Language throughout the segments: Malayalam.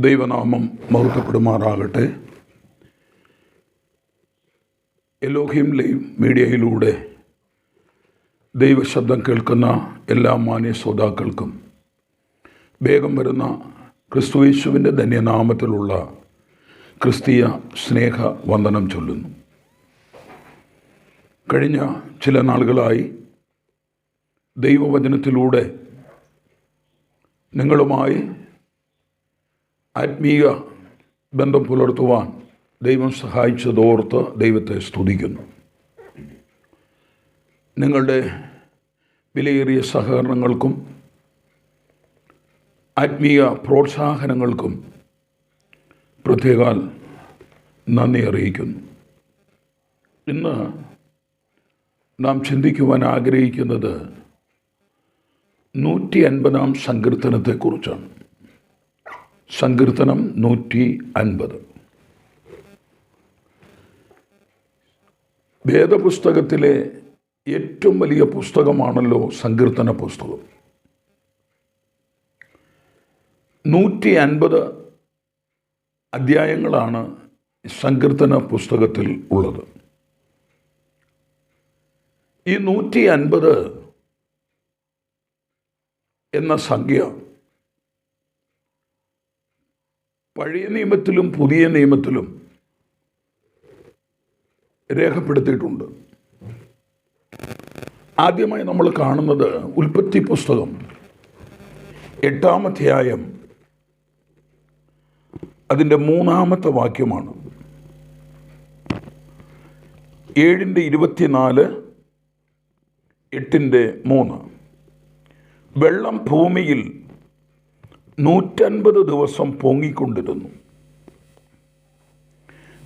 ദൈവനാമം മഹത്വപ്പെടുമാറാകട്ടെ. എലോഹിം ലൈവ് മീഡിയയിലൂടെ ദൈവശബ്ദം കേൾക്കുന്ന എല്ലാ മാന്യ ശ്രോതാക്കൾക്കും വേഗം വരുന്ന ക്രിസ്തുയേശുവിൻ്റെ ധന്യനാമത്തിലുള്ള ക്രിസ്തീയ സ്നേഹ വന്ദനം ചൊല്ലുന്നു. കഴിഞ്ഞ ചില നാളുകളായി ദൈവവചനത്തിലൂടെ നിങ്ങളുമായി ആത്മീയ ബന്ധം പുലർത്തുവാൻ ദൈവം സഹായിച്ചതോർത്ത് ദൈവത്തെ സ്തുതിക്കുന്നു. നിങ്ങളുടെ വിലയേറിയ സഹകരണങ്ങൾക്കും ആത്മീയ പ്രോത്സാഹനങ്ങൾക്കും പ്രത്യേകാൽ നന്ദി അറിയിക്കുന്നു. ഇന്ന് നാം ചിന്തിക്കുവാൻ ആഗ്രഹിക്കുന്നത് 150 സങ്കീർത്തനത്തെക്കുറിച്ചാണ്. സങ്കീർത്തനം 150 വേദപുസ്തകത്തിലെ ഏറ്റവും വലിയ പുസ്തകമാണല്ലോ സങ്കീർത്തന പുസ്തകം. 150 അധ്യായങ്ങളാണ് സങ്കീർത്തന പുസ്തകത്തിൽ ഉള്ളത്. ഈ 150 എന്ന സംഖ്യ പഴയ നിയമത്തിലും പുതിയ നിയമത്തിലും രേഖപ്പെടുത്തിയിട്ടുണ്ട്. ആദ്യമായി നമ്മൾ കാണുന്നത് ഉൽപ്പത്തി പുസ്തകം 8-ാം അധ്യായം അതിൻ്റെ 3-ാമത്തെ വാക്യമാണ്. 7:24, 8:3. വെള്ളം ഭൂമിയിൽ 150 ദിവസം പൊങ്ങിക്കൊണ്ടിരുന്നു.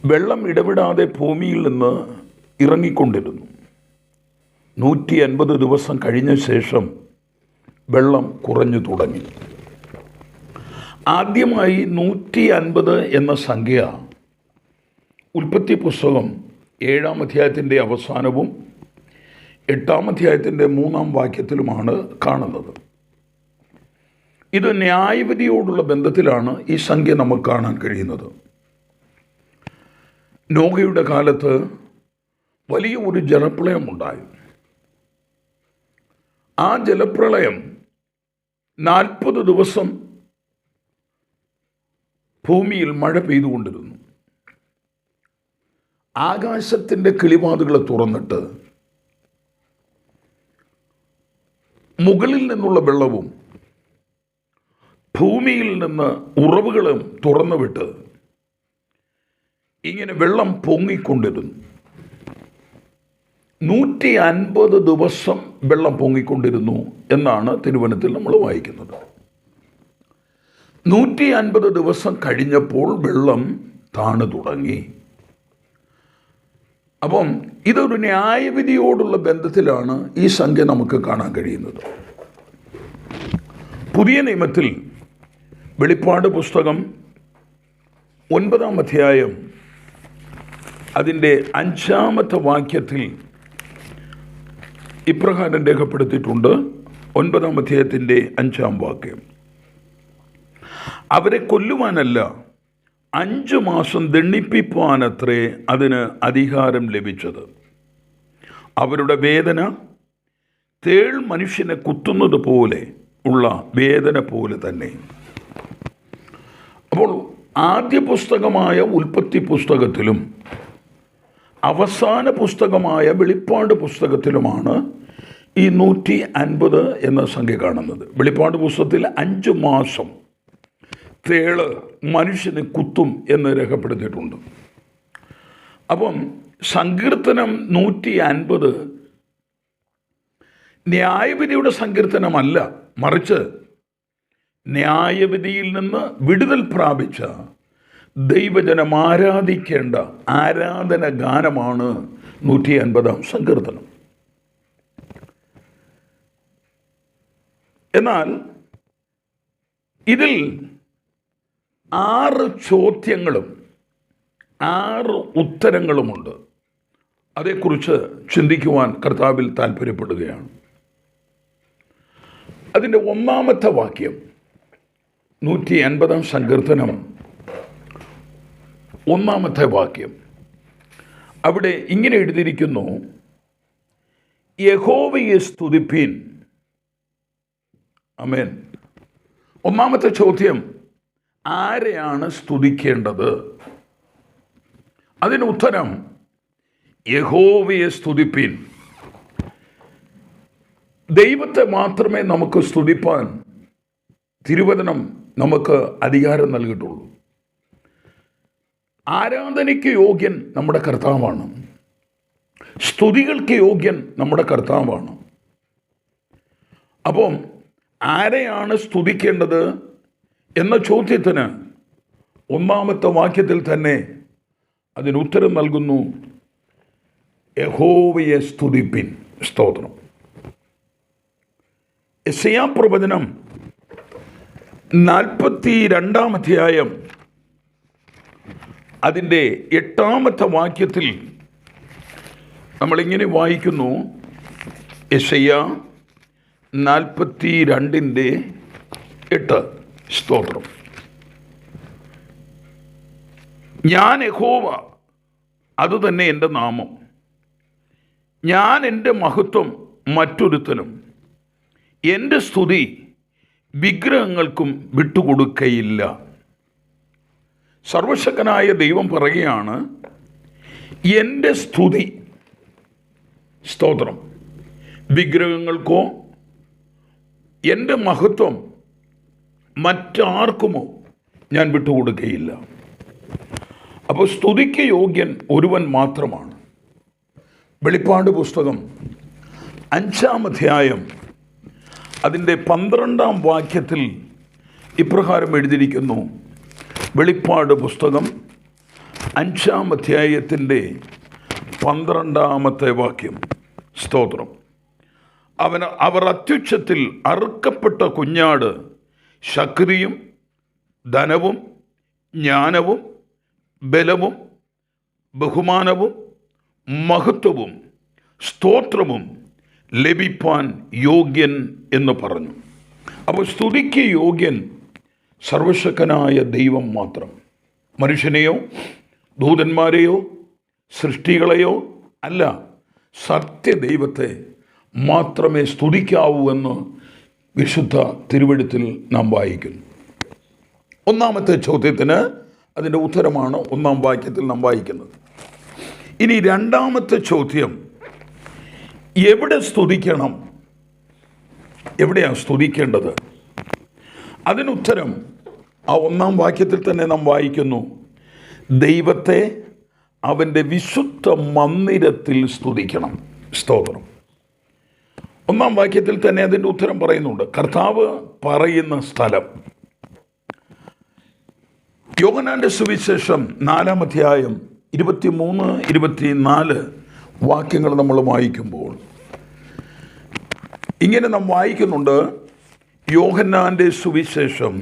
വെള്ളം ഇടവിടാതെ ഭൂമിയിൽ നിന്ന് ഇറങ്ങിക്കൊണ്ടിരുന്നു. 150 ദിവസം കഴിഞ്ഞ ശേഷം വെള്ളം കുറഞ്ഞു തുടങ്ങി. ആദ്യമായി 150 എന്ന സംഖ്യ ഉൽപ്പത്തി പുസ്തകം 7-ാം അധ്യായത്തിൻ്റെ അവസാനവും 8-ാം അധ്യായത്തിൻ്റെ 3-ാം വാക്യത്തിലുമാണ് കാണുന്നത്. ഇത് ന്യായവിധിയോടുള്ള ബന്ധത്തിലാണ് ഈ സംഖ്യ നമുക്ക് കാണാൻ കഴിയുന്നത്. നോഹയുടെ കാലത്ത് വലിയ ഒരു ജലപ്രളയം ഉണ്ടായി. ആ ജലപ്രളയം 40 ദിവസം ഭൂമിയിൽ മഴ പെയ്തുകൊണ്ടിരുന്നു. ആകാശത്തിൻ്റെ കിളിവാതുകളെ തുറന്നിട്ട് മുകളിൽ നിന്നുള്ള വെള്ളവും ഭൂമിയിൽ നിന്ന് ഉറവുകളും തുറന്നു വിട്ട് ഇങ്ങനെ വെള്ളം പൊങ്ങിക്കൊണ്ടിരുന്നു. 150 ദിവസം വെള്ളം പൊങ്ങിക്കൊണ്ടിരുന്നു എന്നാണ് തിരുവചനത്തിൽ നമ്മൾ വായിക്കുന്നത്. 150 ദിവസം കഴിഞ്ഞപ്പോൾ വെള്ളം താണു തുടങ്ങി. അപ്പം ഇതൊരു ന്യായവിധിയോടുള്ള ബന്ധത്തിലാണ് ഈ സംഖ്യ നമുക്ക് കാണാൻ കഴിയുന്നത്. പുതിയ നിയമത്തിൽ വെളിപ്പാട് പുസ്തകം 9-ാം അധ്യായം അതിൻ്റെ 5-ാമത്തെ വാക്യത്തിൽ ഇപ്രകാരം രേഖപ്പെടുത്തിയിട്ടുണ്ട്. 9-ാം അധ്യായത്തിൻ്റെ 5-ാം വാക്യം: അവരെ കൊല്ലുവാനല്ല, 5 മാസം ദണ്ഡിപ്പിപ്പാനത്രേ അതിന് അധികാരം ലഭിച്ചത്. അവരുടെ വേദന തേൾ മനുഷ്യനെ കുത്തുന്നത് പോലെ ഉള്ള വേദന പോലെ തന്നെ. അപ്പോൾ ആദ്യ പുസ്തകമായ ഉൽപ്പത്തി പുസ്തകത്തിലും അവസാന പുസ്തകമായ വെളിപ്പാട് പുസ്തകത്തിലുമാണ് ഈ 150 എന്ന സംഖ്യ കാണുന്നത്. വെളിപ്പാട് പുസ്തകത്തിൽ 5 മാസം തേള് മനുഷ്യനെ കുത്തും എന്ന് രേഖപ്പെടുത്തിയിട്ടുണ്ട്. അപ്പം സങ്കീർത്തനം 150 ന്യായവിധിയുടെ സങ്കീർത്തനമല്ല, മറിച്ച് ന്യായവിധിയിൽ നിന്ന് വിടുതൽ പ്രാപിച്ച ദൈവജനം ആരാധിക്കേണ്ട ആരാധന ഗാനമാണ് 150-ാം സങ്കീർത്തനം. എന്നാൽ ഇതിൽ 6 ചോദ്യങ്ങളും 6 ഉത്തരങ്ങളുമുണ്ട്. അതേക്കുറിച്ച് ചിന്തിക്കുവാൻ കർത്താവിൽ താല്പര്യപ്പെടുകയാണ്. അതിൻ്റെ 1-ാമത്തെ വാക്യം 150 സങ്കീർത്തനം 1 വാക്യം. അവിടെ ഇങ്ങനെ എഴുതിയിരിക്കുന്നു, യഹോവയെ സ്തുതിപ്പീൻ. ആമേൻ. ഒന്നാമത്തെ ചോദ്യം, ആരെയാണ് സ്തുതിക്കേണ്ടത്? അതിന് ഉത്തരം, യഹോവയെ സ്തുതിപ്പീൻ. ദൈവത്തെ മാത്രമേ നമുക്ക് സ്തുതിപ്പാൻ തിരുവചനം നമുക്ക് അധികാരം നൽകിയിട്ടുള്ളൂ. ആരാധനയ്ക്ക് യോഗ്യൻ നമ്മുടെ കർത്താവാണ്. സ്തുതികൾക്ക് യോഗ്യൻ നമ്മുടെ കർത്താവാണ്. അപ്പം ആരെയാണ് സ്തുതിക്കേണ്ടത് എന്ന ചോദ്യത്തിന് ഒന്നാമത്തെ വാക്യത്തിൽ തന്നെ അതിനുത്തരം നൽകുന്നു, യഹോവയെ സ്തുതിപ്പിൻ. സ്തോത്രം. യെശയ്യാ പ്രവചനം 42 അധ്യായം അതിൻ്റെ 8 വാക്യത്തിൽ നമ്മളിങ്ങനെ വായിക്കുന്നു. യെശയ്യാ 42:8. സ്തോത്രം. ഞാൻ യഹോവ, അതുതന്നെ എൻ്റെ നാമം. ഞാൻ എൻ്റെ മഹത്വം മറ്റൊരുത്തനും എൻ്റെ സ്തുതി വിഗ്രഹങ്ങൾക്കും വിട്ടുകൊടുക്കയില്ല. സർവശക്തനായ ദൈവം പറയുകയാണ്, എൻ്റെ സ്തുതി, സ്തോത്രം, വിഗ്രഹങ്ങൾക്കോ എൻ്റെ മഹത്വം മറ്റാർക്കുമോ ഞാൻ വിട്ടുകൊടുക്കുകയില്ല. അപ്പോൾ സ്തുതിക്ക് യോഗ്യൻ ഒരുവൻ മാത്രമാണ്. വെളിപ്പാട് പുസ്തകം 5 അധ്യായം അതിൻ്റെ 12 വാക്യത്തിൽ ഇപ്രകാരം എഴുതിയിരിക്കുന്നു. വെളിപ്പാട് പുസ്തകം 5 അധ്യായത്തിൻ്റെ 12 വാക്യം. സ്തോത്രം. അവർ അത്യുച്ചത്തിൽ അറുക്കപ്പെട്ട കുഞ്ഞാട് ശക്തിയും ധനവും ജ്ഞാനവും ബലവും ബഹുമാനവും മഹത്വവും സ്തോത്രവും ലഭിപ്പാൻ യോഗ്യൻ എന്ന് പറഞ്ഞു. അപ്പോൾ സ്തുതിക്ക് യോഗ്യൻ സർവശക്തനായ ദൈവം മാത്രം. മനുഷ്യനെയോ ദൂതന്മാരെയോ സൃഷ്ടികളെയോ അല്ല, സത്യദൈവത്തെ മാത്രമേ സ്തുതിക്കാവൂ എന്ന് വിശുദ്ധ തിരുവെഴുത്തിൽ നാം വായിക്കുന്നു. ഒന്നാമത്തെ ചോദ്യത്തിന് അതിൻ്റെ ഉത്തരമാണ് 1 വാക്യത്തിൽ നാം വായിക്കുന്നത്. ഇനി രണ്ടാമത്തെ ചോദ്യം, എവിടെ സ്തുതിക്കണം? എവിടെയാണ് സ്തുതിക്കേണ്ടത്? അതിനുത്തരം ആ 1 വാക്യത്തിൽ തന്നെ നാം വായിക്കുന്നു. ദൈവത്തെ അവൻ്റെ വിശുദ്ധ മന്ദിരത്തിൽ സ്തുതിക്കണം. സ്തോത്രം. 1 വാക്യത്തിൽ തന്നെ അതിൻ്റെ ഉത്തരം പറയുന്നുണ്ട്. കർത്താവ് പറയുന്ന സ്ഥലം. യോഹന്നാന്റെ സുവിശേഷം 4 അധ്യായം 23-24 വാക്യങ്ങൾ നമ്മൾ വായിക്കുമ്പോൾ ഇങ്ങനെ നാം വായിക്കുന്നുണ്ട്. യോഹന്നാന്റെ സുവിശേഷം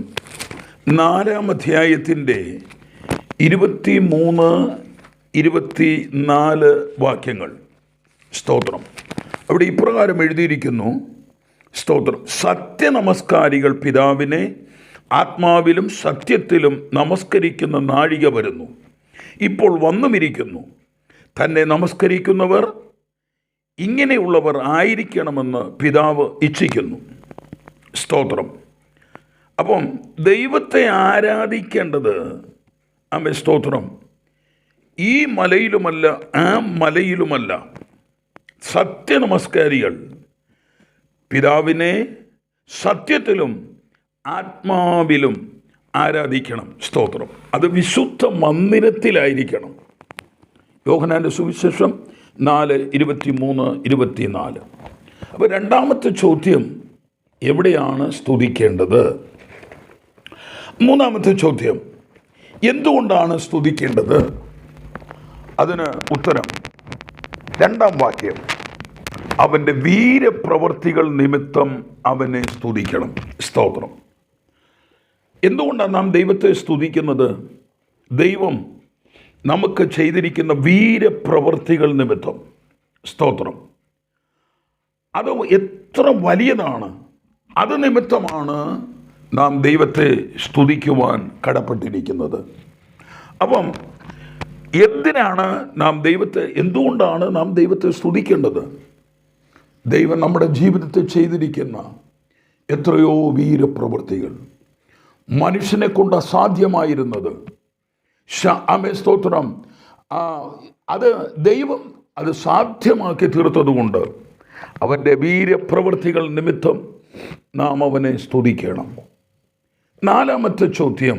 4 അധ്യായത്തിൻ്റെ 23-24 വാക്യങ്ങൾ. സ്തോത്രം. അവിടെ ഇപ്രകാരം എഴുതിയിരിക്കുന്നു. സ്തോത്രം. സത്യനമസ്കാരികൾ പിതാവിനെ ആത്മാവിലും സത്യത്തിലും നമസ്കരിക്കുന്ന നാഴിക വരുന്നു, ഇപ്പോൾ വന്നുമിരിക്കുന്നു. തന്നെ നമസ്കരിക്കുന്നവർ ഇങ്ങനെയുള്ളവർ ആയിരിക്കണമെന്ന് പിതാവ് ഇച്ഛിക്കുന്നു. സ്തോത്രം. അപ്പം ദൈവത്തെ ആരാധിക്കേണ്ടത്, ആമേൻ, സ്തോത്രം, ഈ മലയിലുമല്ല ആ മലയിലുമല്ല. സത്യനമസ്കാരികൾ പിതാവിനെ സത്യത്തിലും ആത്മാവിലും ആരാധിക്കണം. സ്തോത്രം. അത് വിശുദ്ധ മന്ദിരത്തിലായിരിക്കണം. യോഹന്നാന്റെ സുവിശേഷം 4:23-24. അപ്പോൾ രണ്ടാമത്തെ ചോദ്യം, എവിടെയാണ് സ്തുതിക്കേണ്ടത്? മൂന്നാമത്തെ ചോദ്യം, എന്തുകൊണ്ടാണ് സ്തുതിക്കേണ്ടത്? അതിന് ഉത്തരം 2 വാക്യം, അവൻ്റെ വീരപ്രവർത്തികൾ നിമിത്തം അവനെ സ്തുതിക്കണം. സ്തോത്രം. എന്തുകൊണ്ടാണ് നാം ദൈവത്തെ സ്തുതിക്കുന്നത്? ദൈവം നമുക്ക് ചെയ്തിരിക്കുന്ന വീരപ്രവർത്തികൾ നിമിത്തം. സ്തോത്രം. അത് എത്ര വലിയതാണ്. അത് നിമിത്തമാണ് നാം ദൈവത്തെ സ്തുതിക്കുവാൻ കടപ്പെട്ടിരിക്കുന്നത്. അപ്പം എന്തുകൊണ്ടാണ് നാം ദൈവത്തെ സ്തുതിക്കേണ്ടത്? ദൈവം നമ്മുടെ ജീവിതത്തിൽ ചെയ്തിരിക്കുന്ന എത്രയോ വീരപ്രവൃത്തികൾ, മനുഷ്യനെ കൊണ്ട് അസാധ്യമായിരുന്നത്, സ്തോത്രം, ദൈവം അത് സാധ്യമാക്കി തീർത്തതുകൊണ്ട് അവൻ്റെ വീരപ്രവൃത്തികൾ നിമിത്തം നാം അവനെ സ്തുതിക്കണം. നാലാമത്തെ ചോദ്യം,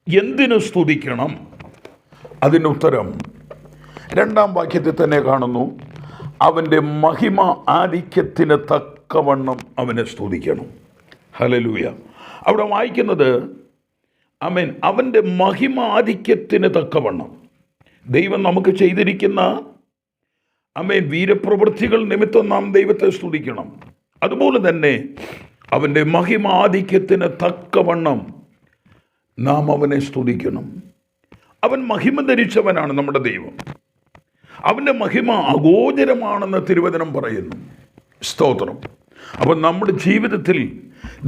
എന്തിനു സ്തുതിക്കണം? അതിനുത്തരം 2-ാം വാക്യത്തിൽ തന്നെ കാണുന്നു. അവൻ്റെ മഹിമ ആധിക്യത്തിന് തക്കവണ്ണം അവനെ സ്തുതിക്കണം. ഹല്ലേലൂയ. അവിടെ വായിക്കുന്നത് അവൻ്റെ മഹിമ ആധിക്യത്തിന് തക്കവണ്ണം ദൈവം നമുക്ക് ചെയ്തിരിക്കുന്ന വീരപ്രവൃത്തികൾ നിമിത്തം നാം ദൈവത്തെ സ്തുതിക്കണം. അതുപോലെ തന്നെ അവൻ്റെ മഹിമ ആധിക്യത്തിന് തക്കവണ്ണം നാം അവനെ സ്തുതിക്കണം. അവൻ മഹിമ ധരിച്ചവനാണ് നമ്മുടെ ദൈവം. അവൻ്റെ മഹിമ അഗോചരമാണെന്ന് തിരുവചനം പറയുന്നു. സ്തോത്രം. അപ്പം നമ്മുടെ ജീവിതത്തിൽ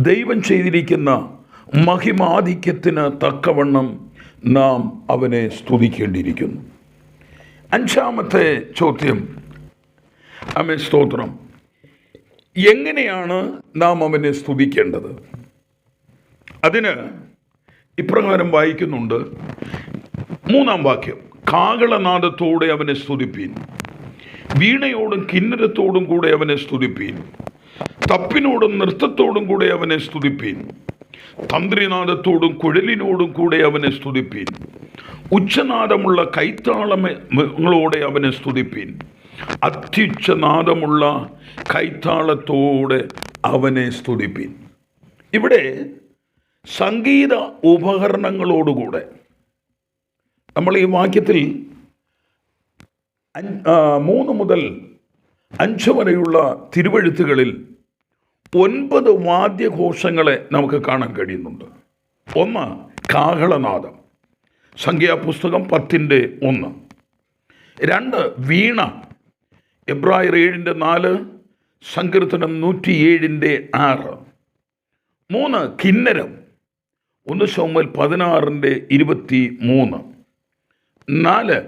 ദൈവം ചെയ്തിരിക്കുന്ന മഹിമാധിക്യത്തിന് തക്കവണ്ണം നാം അവനെ സ്തുതിക്കേണ്ടിയിരിക്കുന്നു. 5-ാമത്തെ ചോദ്യം, സ്തോത്രം, എങ്ങനെയാണ് നാം അവനെ സ്തുതിക്കേണ്ടത്? അതിന് ഇപ്രകാരം വായിക്കുന്നുണ്ട്. 3-ാം വാക്യം, കാഹളനാദത്തോടെ അവനെ സ്തുതിപ്പീൻ, വീണയോടും കിന്നരത്തോടും കൂടെ അവനെ സ്തുതിപ്പീൻ, തപ്പിനോടും നൃത്തത്തോടും കൂടെ അവനെ സ്തുതിപ്പീൻ, തന്ത്രിനാദത്തോടും കുഴലിനോടും കൂടെ അവനെ സ്തുതിപ്പീൻ, ഉച്ചനാദമുള്ള കൈത്താളങ്ങളോടെ അവനെ സ്തുതിപ്പീൻ, അത്യുച്ചനാദമുള്ള കൈത്താളത്തോടെ അവനെ സ്തുതിപ്പീൻ. ഇവിടെ സംഗീത ഉപകരണങ്ങളോടുകൂടെ നമ്മൾ ഈ വാക്യത്തിൽ 3 മുതൽ 5 വരെയുള്ള തിരുവെഴുത്തുകളിൽ 9 വാദ്യഘോഷങ്ങളെ നമുക്ക് കാണാൻ കഴിയുന്നുണ്ട്. 1 കാഹളനാദം, സംഖ്യാപുസ്തകം 10:1. 2 വീണ, എബ്രായർ 7:4, സങ്കീർത്തനം 107:6. 3 കിന്നരം, 1 ശമൂവേൽ 16:23. 4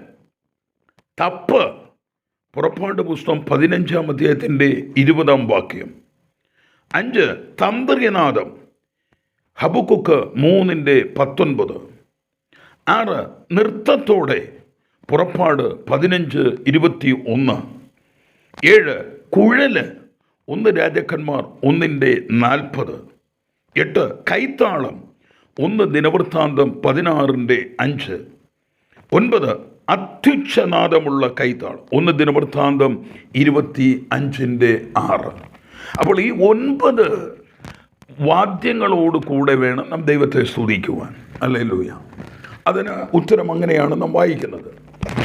തപ്പ്, പുറപ്പാട് പുസ്തകം 15-ാം അധ്യായത്തിൻ്റെ 20-ാം വാക്യം. 5 തന്ത്രിനാദം, ഹബക്കുക്ക് 3:19. 6 നൃത്തത്തോടെ, പുറപ്പാട് 15:21. 7 കുഴല്, 1 രാജാക്കന്മാർ 1:40. 8 കൈത്താളം, 1 ദിനവൃത്താന്തം 16:5. 9 അത്യുച്ചനാദമുള്ള കൈത്താളം, 1 ദിനവൃത്താന്തം 25:6. അപ്പോൾ ഈ 9 വാദ്യങ്ങളോട് കൂടെ വേണം നാം ദൈവത്തെ സ്തുതിക്കുവാൻ. ഹല്ലേലൂയ. അതിന് ഉത്തരം അങ്ങനെയാണ് നാം വായിക്കുന്നത്.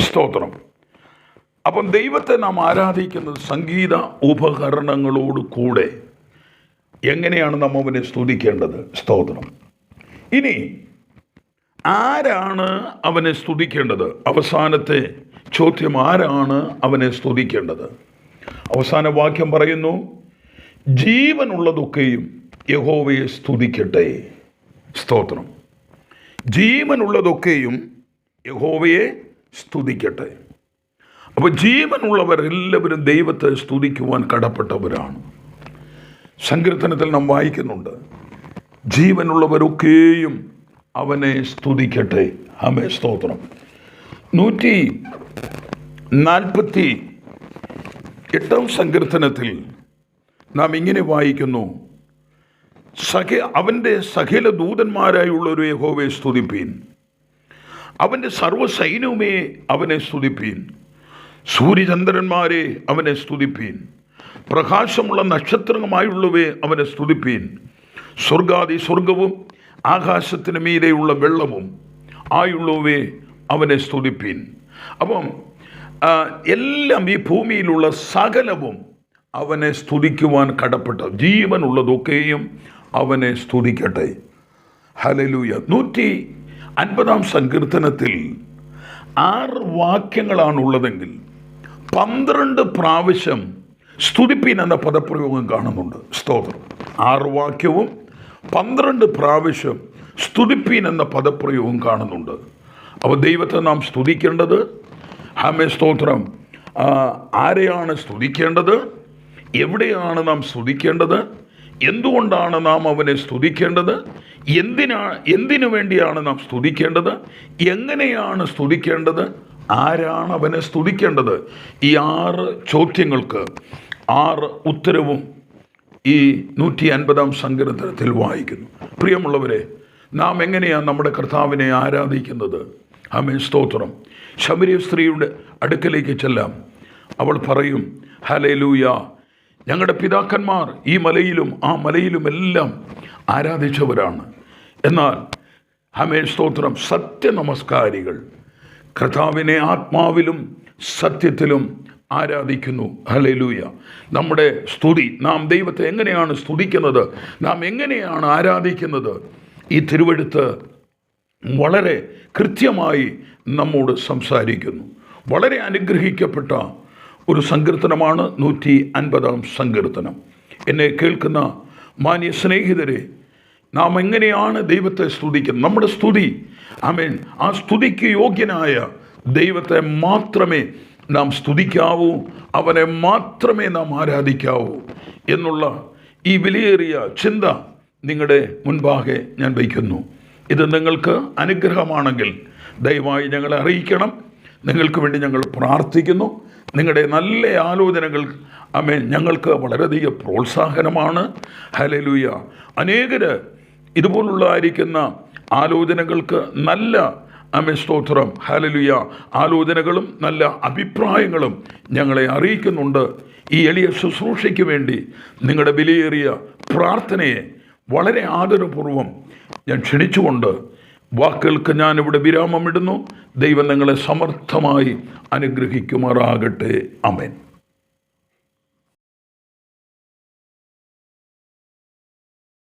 സ്തോത്രം. അപ്പം ദൈവത്തെ നാം ആരാധിക്കുന്നത് സംഗീത ഉപകരണങ്ങളോട് കൂടെ. എങ്ങനെയാണ് നാം അവനെ സ്തുതിക്കേണ്ടത്? സ്തോത്രം. ഇനി ആരാണ് അവനെ സ്തുതിക്കേണ്ടത്? അവസാനത്തെ ചോദ്യം, ആരാണ് അവനെ സ്തുതിക്കേണ്ടത്? അവസാന വാക്യം പറയുന്നു, ജീവനുള്ളതൊക്കെയും യഹോവയെ സ്തുതിക്കട്ടെ. സ്തോത്രം. ജീവനുള്ളതൊക്കെയും യഹോവയെ സ്തുതിക്കട്ടെ. അപ്പോൾ ജീവനുള്ളവരെല്ലാവരും ദൈവത്തെ സ്തുതിക്കുവാൻ കടപ്പെട്ടവരാണ്. സങ്കീർത്തനത്തിൽ നാം വായിക്കുന്നുണ്ട്, ജീവനുള്ളവരൊക്കെയും അവനെ സ്തുതിക്കട്ടെ. ആമേൻ. സ്തോത്രം. 148-ാം സങ്കീർത്തനത്തിൽ നാം ഇങ്ങനെ വായിക്കുന്നു, അവൻ്റെ സകല ദൂതന്മാരായുള്ളൊരു യഹോവയെ സ്തുതിപ്പീൻ, അവൻ്റെ സർവ്വസൈന്യവുമേ അവനെ സ്തുതിപ്പീൻ, സൂര്യചന്ദ്രന്മാരെ അവനെ സ്തുതിപ്പീൻ, പ്രകാശമുള്ള നക്ഷത്രമായുള്ളവയെ അവനെ സ്തുതിപ്പീൻ, സ്വർഗാദി സ്വർഗവും ആകാശത്തിന് മീതെയുള്ള വെള്ളവും ആയുള്ളവയെ അവനെ സ്തുതിപ്പീൻ. അപ്പം എല്ലാം ഈ ഭൂമിയിലുള്ള സകലവും അവനെ സ്തുതിക്കുവാൻ കടപ്പെട്ട ജീവനുള്ളതൊക്കെയും അവനെ സ്തുതിക്കട്ടെ. ഹല്ലേലൂയ. 150-ാം സങ്കീർത്തനത്തിൽ 6 വാക്യങ്ങളാണുള്ളതെങ്കിൽ 12 പ്രാവശ്യം സ്തുതിപ്പീൻ എന്ന പദപ്രയോഗം കാണുന്നുണ്ട്. സ്തോത്രം. 6 വാക്യവും 12 പ്രാവശ്യം സ്തുതിപ്പീൻ എന്ന പദപ്രയോഗം കാണുന്നുണ്ട്. അപ്പോൾ ദൈവത്തെ നാം സ്തുതിക്കേണ്ടത്, ആമേ സ്തോത്രം, ആരെയാണ് സ്തുതിക്കേണ്ടത്, എവിടെയാണ് നാം സ്തുതിക്കേണ്ടത്, എന്തുകൊണ്ടാണ് നാം അവനെ സ്തുതിക്കേണ്ടത്, എന്തിനു വേണ്ടിയാണ് നാം സ്തുതിക്കേണ്ടത്, എങ്ങനെയാണ് സ്തുതിക്കേണ്ടത്, ആരാണ് അവനെ സ്തുതിക്കേണ്ടത്. ഈ 6 ചോദ്യങ്ങൾക്ക് 6 ഉത്തരവും ഈ 150-ാം സങ്കീർത്തനത്തിൽ വായിക്കുന്നു. പ്രിയമുള്ളവരെ, നാം എങ്ങനെയാണ് നമ്മുടെ കർത്താവിനെ ആരാധിക്കുന്നത്? ആമേൻ സ്തോത്രം. ശമരിയ സ്ത്രീയുടെ അടുക്കലേക്ക് ചെല്ലാം. അവൾ പറയും, ഹല്ലേലൂയ, ഞങ്ങളുടെ പിതാക്കന്മാർ ഈ മലയിലും ആ മലയിലുമെല്ലാം ആരാധിച്ചവരാണ്. എന്നാൽ ആമേൻ സ്തോത്രം, സത്യനമസ്കാരികൾ കർത്താവിനെ ആത്മാവിലും സത്യത്തിലും ആരാധിക്കുന്നു. ഹല്ലേലൂയ. നമ്മുടെ സ്തുതി, നാം ദൈവത്തെ എങ്ങനെയാണ് സ്തുതിക്കുന്നത്, നാം എങ്ങനെയാണ് ആരാധിക്കുന്നത്, ഈ തിരുവെഴുത്ത് വളരെ കൃത്യമായി നമ്മോട് സംസാരിക്കുന്നു. വളരെ അനുഗ്രഹിക്കപ്പെട്ട ഒരു സങ്കീർത്തനമാണ് 150-ാം സങ്കീർത്തനം. എന്നെ കേൾക്കുന്ന മാന്യ സ്നേഹിതരെ, നാം എങ്ങനെയാണ് ദൈവത്തെ സ്തുതിക്കുന്നത്? നമ്മുടെ സ്തുതി, ആമേൻ, ആ സ്തുതിക്ക് യോഗ്യനായ ദൈവത്തെ മാത്രമേ നാം സ്തുതിക്കാവൂ, അവനെ മാത്രമേ നാം ആരാധിക്കാവൂ എന്നുള്ള ഈ വിലയേറിയ ചിന്ത നിങ്ങളുടെ മുൻപാകെ ഞാൻ വയ്ക്കുന്നു. ഇത് നിങ്ങൾക്ക് അനുഗ്രഹമാണെങ്കിൽ ദയവായി ഞങ്ങളെ അറിയിക്കണം. നിങ്ങൾക്ക് വേണ്ടി ഞങ്ങൾ പ്രാർത്ഥിക്കുന്നു. നിങ്ങളുടെ നല്ല ആലോചനകൾ ആമേൻ ഞങ്ങൾക്ക് വളരെയധികം പ്രോത്സാഹനമാണ്. ഹല്ലേലൂയ. അനേകർ ഇതുപോലുള്ളതായിരിക്കുന്ന ആലോചനകൾക്ക് നല്ല ആമേൻ സ്തോത്രം, ഹല്ലേലൂയ, ആലോചനകളും നല്ല അഭിപ്രായങ്ങളും ഞങ്ങളെ അറിയിക്കുന്നുണ്ട്. ഈ എളിയ ശുശ്രൂഷയ്ക്ക് വേണ്ടി നിങ്ങളുടെ വിലയേറിയ പ്രാർത്ഥനയെ വളരെ ആദരപൂർവം ഞാൻ ക്ഷണിച്ചുകൊണ്ട് വാക്കുകൾക്ക് ഞാനിവിടെ വിരാമമിടുന്നു. ദൈവം നിങ്ങളെ സമർത്ഥമായി അനുഗ്രഹിക്കുമാറാകട്ടെ. ആമേൻ.